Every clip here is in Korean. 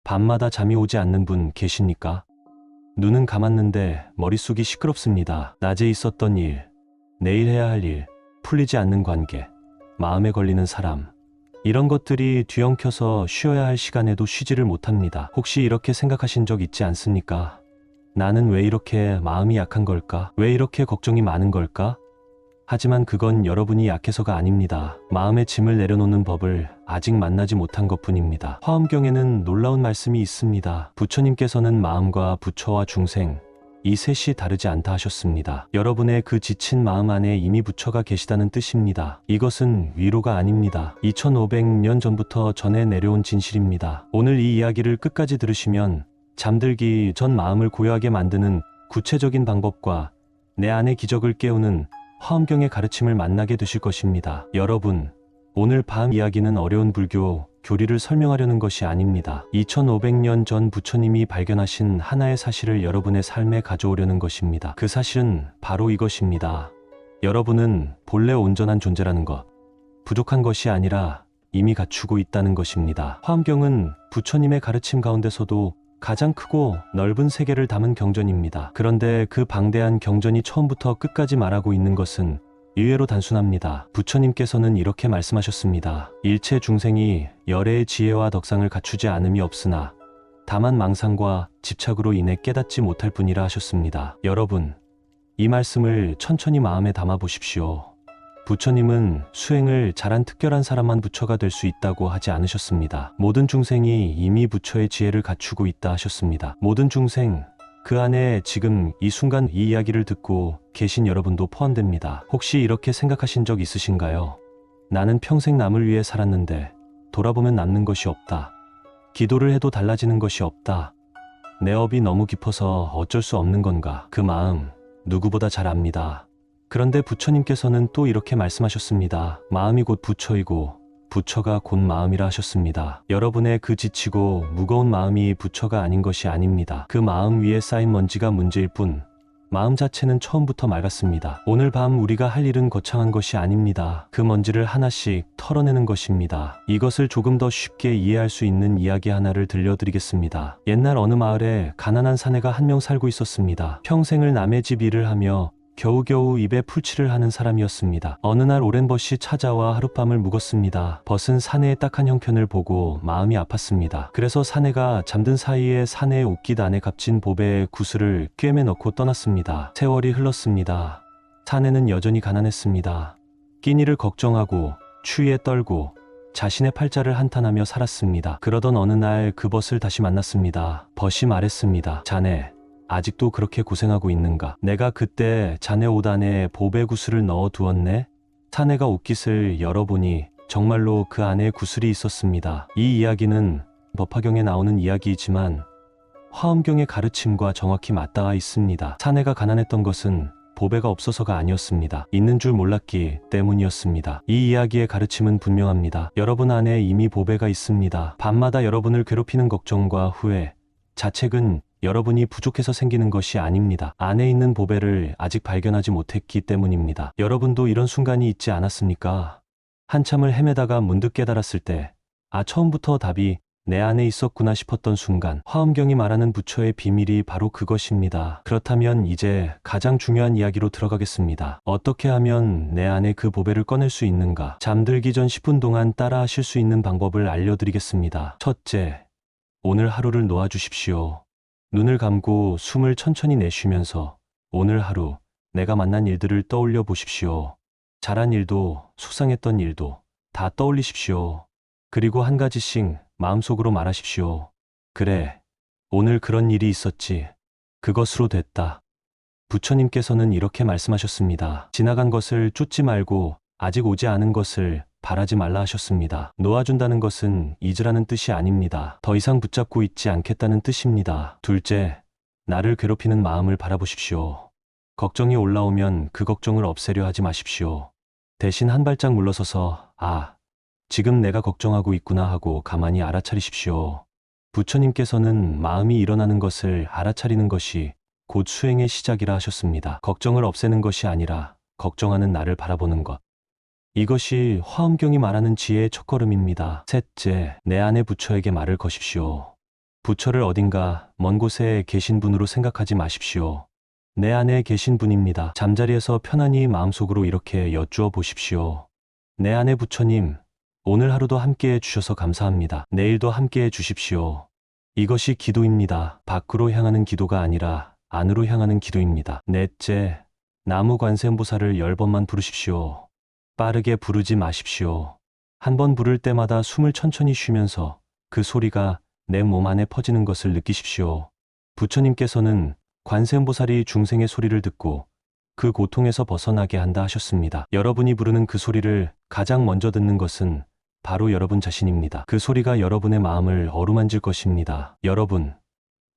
밤마다 잠이 오지 않는 분 계십니까? 눈은 감았는데 머릿속이 시끄럽습니다. 낮에 있었던 일, 내일 해야 할 일, 풀리지 않는 관계, 마음에 걸리는 사람, 이런 것들이 뒤엉켜서 쉬어야 할 시간에도 쉬지를 못합니다. 혹시 이렇게 생각하신 적 있지 않습니까? 나는 왜 이렇게 마음이 약한 걸까? 왜 이렇게 걱정이 많은 걸까? 하지만 그건 여러분이 약해서가 아닙니다. 마음의 짐을 내려놓는 법을 아직 만나지 못한 것뿐입니다. 화엄경에는 놀라운 말씀이 있습니다. 부처님께서는 마음과 부처와 중생, 이 셋이 다르지 않다 하셨습니다. 여러분의 그 지친 마음 안에 이미 부처가 계시다는 뜻입니다. 이것은 위로가 아닙니다. 2500년 전부터 전해 내려온 진실입니다. 오늘 이 이야기를 끝까지 들으시면 잠들기 전 마음을 고요하게 만드는 구체적인 방법과 내 안의 기적을 깨우는 화엄경의 가르침을 만나게 되실 것입니다. 여러분, 오늘 밤 이야기는 어려운 불교 교리를 설명하려는 것이 아닙니다. 2500년 전 부처님이 발견하신 하나의 사실을 여러분의 삶에 가져오려는 것입니다. 그 사실은 바로 이것입니다. 여러분은 본래 온전한 존재라는 것, 부족한 것이 아니라 이미 갖추고 있다는 것입니다. 화엄경은 부처님의 가르침 가운데서도 가장 크고 넓은 세계를 담은 경전입니다. 그런데 그 방대한 경전이 처음부터 끝까지 말하고 있는 것은 의외로 단순합니다. 부처님께서는 이렇게 말씀하셨습니다. 일체 중생이 열애의 지혜와 덕상을 갖추지 않음이 없으나 다만 망상과 집착으로 인해 깨닫지 못할 뿐이라 하셨습니다. 여러분, 이 말씀을 천천히 마음에 담아 보십시오. 부처님은 수행을 잘한 특별한 사람만 부처가 될 수 있다고 하지 않으셨습니다. 모든 중생이 이미 부처의 지혜를 갖추고 있다 하셨습니다. 모든 중생, 그 안에 지금 이 순간 이 이야기를 듣고 계신 여러분도 포함됩니다. 혹시 이렇게 생각하신 적 있으신가요? 나는 평생 남을 위해 살았는데 돌아보면 남는 것이 없다. 기도를 해도 달라지는 것이 없다. 내 업이 너무 깊어서 어쩔 수 없는 건가? 그 마음 누구보다 잘 압니다. 그런데 부처님께서는 또 이렇게 말씀하셨습니다. 마음이 곧 부처이고 부처가 곧 마음이라 하셨습니다. 여러분의 그 지치고 무거운 마음이 부처가 아닌 것이 아닙니다. 그 마음 위에 쌓인 먼지가 문제일 뿐 마음 자체는 처음부터 맑았습니다. 오늘 밤 우리가 할 일은 거창한 것이 아닙니다. 그 먼지를 하나씩 털어내는 것입니다. 이것을 조금 더 쉽게 이해할 수 있는 이야기 하나를 들려드리겠습니다. 옛날 어느 마을에 가난한 사내가 한 명 살고 있었습니다. 평생을 남의 집 일을 하며 겨우겨우 입에 풀칠을 하는 사람이었습니다. 어느 날 오랜 벗이 찾아와 하룻밤을 묵었습니다. 벗은 사내의 딱한 형편을 보고 마음이 아팠습니다. 그래서 사내가 잠든 사이에 사내의 옷깃 안에 값진 보배의 구슬을 꿰매 넣고 떠났습니다. 세월이 흘렀습니다. 사내는 여전히 가난했습니다. 끼니를 걱정하고 추위에 떨고 자신의 팔자를 한탄하며 살았습니다. 그러던 어느 날 그 벗을 다시 만났습니다. 벗이 말했습니다. 자네, 아직도 그렇게 고생하고 있는가? 내가 그때 자네 옷 안에 보배 구슬을 넣어 두었네? 사내가 옷깃을 열어보니 정말로 그 안에 구슬이 있었습니다. 이 이야기는 법화경에 나오는 이야기이지만 화엄경의 가르침과 정확히 맞닿아 있습니다. 사내가 가난했던 것은 보배가 없어서가 아니었습니다. 있는 줄 몰랐기 때문이었습니다. 이 이야기의 가르침은 분명합니다. 여러분 안에 이미 보배가 있습니다. 밤마다 여러분을 괴롭히는 걱정과 후회, 자책은 여러분이 부족해서 생기는 것이 아닙니다. 안에 있는 보배를 아직 발견하지 못했기 때문입니다. 여러분도 이런 순간이 있지 않았습니까? 한참을 헤매다가 문득 깨달았을 때, 처음부터 답이 내 안에 있었구나 싶었던 순간, 화엄경이 말하는 부처의 비밀이 바로 그것입니다. 그렇다면 이제 가장 중요한 이야기로 들어가겠습니다. 어떻게 하면 내 안에 그 보배를 꺼낼 수 있는가? 잠들기 전 10분 동안 따라 하실 수 있는 방법을 알려드리겠습니다. 첫째, 오늘 하루를 놓아주십시오. 눈을 감고 숨을 천천히 내쉬면서 오늘 하루 내가 만난 일들을 떠올려 보십시오. 잘한 일도 속상했던 일도 다 떠올리십시오. 그리고 한 가지씩 마음속으로 말하십시오. 그래, 오늘 그런 일이 있었지. 그것으로 됐다. 부처님께서는 이렇게 말씀하셨습니다. 지나간 것을 쫓지 말고 아직 오지 않은 것을 바라지 말라 하셨습니다. 놓아준다는 것은 잊으라는 뜻이 아닙니다. 더 이상 붙잡고 있지 않겠다는 뜻입니다. 둘째, 나를 괴롭히는 마음을 바라보십시오. 걱정이 올라오면 그 걱정을 없애려 하지 마십시오. 대신 한 발짝 물러서서 지금 내가 걱정하고 있구나 하고 가만히 알아차리십시오. 부처님께서는 마음이 일어나는 것을 알아차리는 것이 곧 수행의 시작이라 하셨습니다. 걱정을 없애는 것이 아니라 걱정하는 나를 바라보는 것. 이것이 화엄경이 말하는 지혜의 첫걸음입니다. 셋째, 내 안의 부처에게 말을 거십시오. 부처를 어딘가 먼 곳에 계신 분으로 생각하지 마십시오. 내 안에 계신 분입니다. 잠자리에서 편안히 마음속으로 이렇게 여쭈어 보십시오. 내 안에 부처님, 오늘 하루도 함께해 주셔서 감사합니다. 내일도 함께해 주십시오. 이것이 기도입니다. 밖으로 향하는 기도가 아니라 안으로 향하는 기도입니다. 넷째, 나무 관세음보살을 10번만 부르십시오. 빠르게 부르지 마십시오. 한 번 부를 때마다 숨을 천천히 쉬면서 그 소리가 내 몸 안에 퍼지는 것을 느끼십시오. 부처님께서는 관세음보살이 중생의 소리를 듣고 그 고통에서 벗어나게 한다 하셨습니다. 여러분이 부르는 그 소리를 가장 먼저 듣는 것은 바로 여러분 자신입니다. 그 소리가 여러분의 마음을 어루만질 것입니다. 여러분,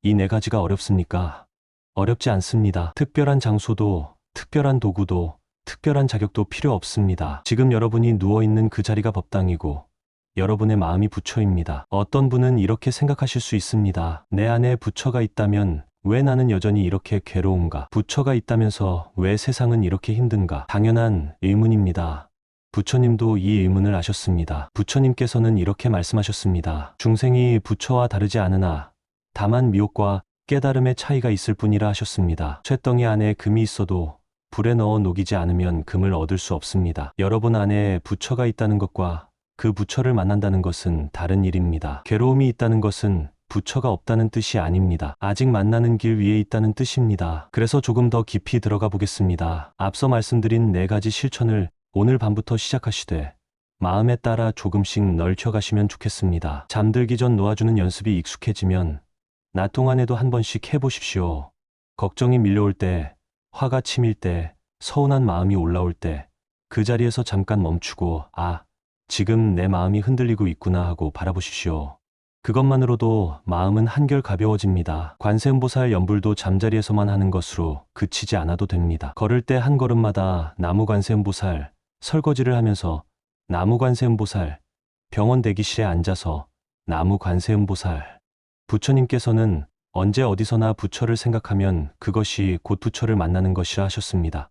이 네 가지가 어렵습니까? 어렵지 않습니다. 특별한 장소도, 특별한 도구도, 특별한 자격도 필요 없습니다. 지금 여러분이 누워있는 그 자리가 법당이고 여러분의 마음이 부처입니다. 어떤 분은 이렇게 생각하실 수 있습니다. 내 안에 부처가 있다면 왜 나는 여전히 이렇게 괴로운가? 부처가 있다면서 왜 세상은 이렇게 힘든가? 당연한 의문입니다. 부처님도 이 의문을 아셨습니다. 부처님께서는 이렇게 말씀하셨습니다. 중생이 부처와 다르지 않으나 다만 미혹과 깨달음의 차이가 있을 뿐이라 하셨습니다. 쇳덩이 안에 금이 있어도 불에 넣어 녹이지 않으면 금을 얻을 수 없습니다. 여러분 안에 부처가 있다는 것과 그 부처를 만난다는 것은 다른 일입니다. 괴로움이 있다는 것은 부처가 없다는 뜻이 아닙니다. 아직 만나는 길 위에 있다는 뜻입니다. 그래서 조금 더 깊이 들어가 보겠습니다. 앞서 말씀드린 네 가지 실천을 오늘 밤부터 시작하시되 마음에 따라 조금씩 넓혀가시면 좋겠습니다. 잠들기 전 놓아주는 연습이 익숙해지면 낮 동안에도 한 번씩 해보십시오. 걱정이 밀려올 때, 화가 치밀 때, 서운한 마음이 올라올 때 그 자리에서 잠깐 멈추고 지금 내 마음이 흔들리고 있구나 하고 바라보십시오. 그것만으로도 마음은 한결 가벼워집니다. 관세음보살 연불도 잠자리에서만 하는 것으로 그치지 않아도 됩니다. 걸을 때 한 걸음마다 나무 관세음보살, 설거지를 하면서 나무 관세음보살, 병원 대기실에 앉아서 나무 관세음보살. 부처님께서는 언제 어디서나 부처를 생각하면 그것이 곧 부처를 만나는 것이라 하셨습니다.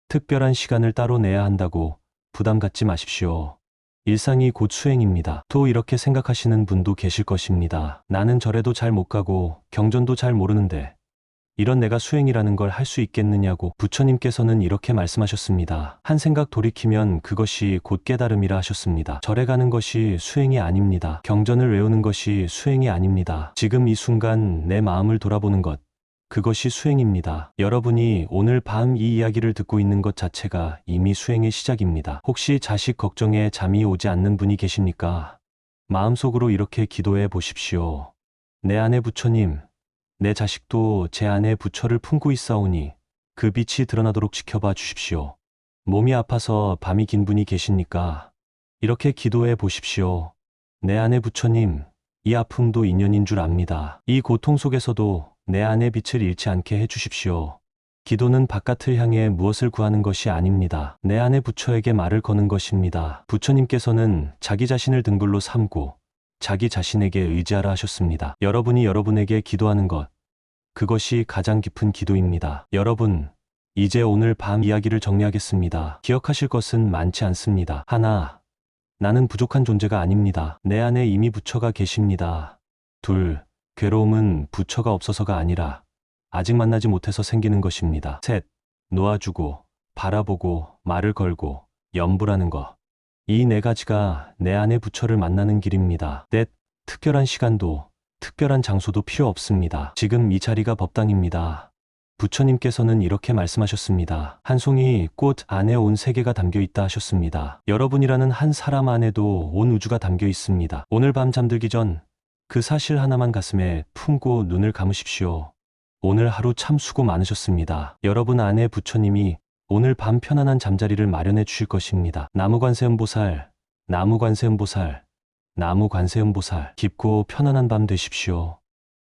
특별한 시간을 따로 내야 한다고 부담 갖지 마십시오. 일상이 곧 수행입니다. 또 이렇게 생각하시는 분도 계실 것입니다. 나는 절에도 잘 못 가고 경전도 잘 모르는데 이런 내가 수행이라는 걸 할 수 있겠느냐고. 부처님께서는 이렇게 말씀하셨습니다. 한 생각 돌이키면 그것이 곧 깨달음이라 하셨습니다. 절에 가는 것이 수행이 아닙니다. 경전을 외우는 것이 수행이 아닙니다. 지금 이 순간 내 마음을 돌아보는 것, 그것이 수행입니다. 여러분이 오늘 밤 이 이야기를 듣고 있는 것 자체가 이미 수행의 시작입니다. 혹시 자식 걱정에 잠이 오지 않는 분이 계십니까? 마음속으로 이렇게 기도해 보십시오. 내 안에 부처님, 내 자식도 제 안에 부처를 품고 있사오니 그 빛이 드러나도록 지켜봐 주십시오. 몸이 아파서 밤이 긴 분이 계십니까? 이렇게 기도해 보십시오. 내 안에 부처님, 이 아픔도 인연인 줄 압니다. 이 고통 속에서도 내 안의 빛을 잃지 않게 해 주십시오. 기도는 바깥을 향해 무엇을 구하는 것이 아닙니다. 내 안의 부처에게 말을 거는 것입니다. 부처님께서는 자기 자신을 등불로 삼고 자기 자신에게 의지하라 하셨습니다. 여러분이 여러분에게 기도하는 것, 그것이 가장 깊은 기도입니다. 여러분, 이제 오늘 밤 이야기를 정리하겠습니다. 기억하실 것은 많지 않습니다. 하나, 나는 부족한 존재가 아닙니다. 내 안에 이미 부처가 계십니다. 둘, 괴로움은 부처가 없어서가 아니라 아직 만나지 못해서 생기는 것입니다. 셋, 놓아주고, 바라보고, 말을 걸고, 연불하는 것. 이 네 가지가 내 안의 부처를 만나는 길입니다. 넷, 특별한 시간도, 특별한 장소도 필요 없습니다. 지금 이 자리가 법당입니다. 부처님께서는 이렇게 말씀하셨습니다. 한 송이 꽃 안에 온 세계가 담겨 있다 하셨습니다. 여러분이라는 한 사람 안에도 온 우주가 담겨 있습니다. 오늘 밤 잠들기 전 그 사실 하나만 가슴에 품고 눈을 감으십시오. 오늘 하루 참 수고 많으셨습니다. 여러분 안에 부처님이 오늘 밤 편안한 잠자리를 마련해 주실 것입니다. 나무관세음보살, 나무관세음보살, 나무관세음보살. 깊고 편안한 밤 되십시오.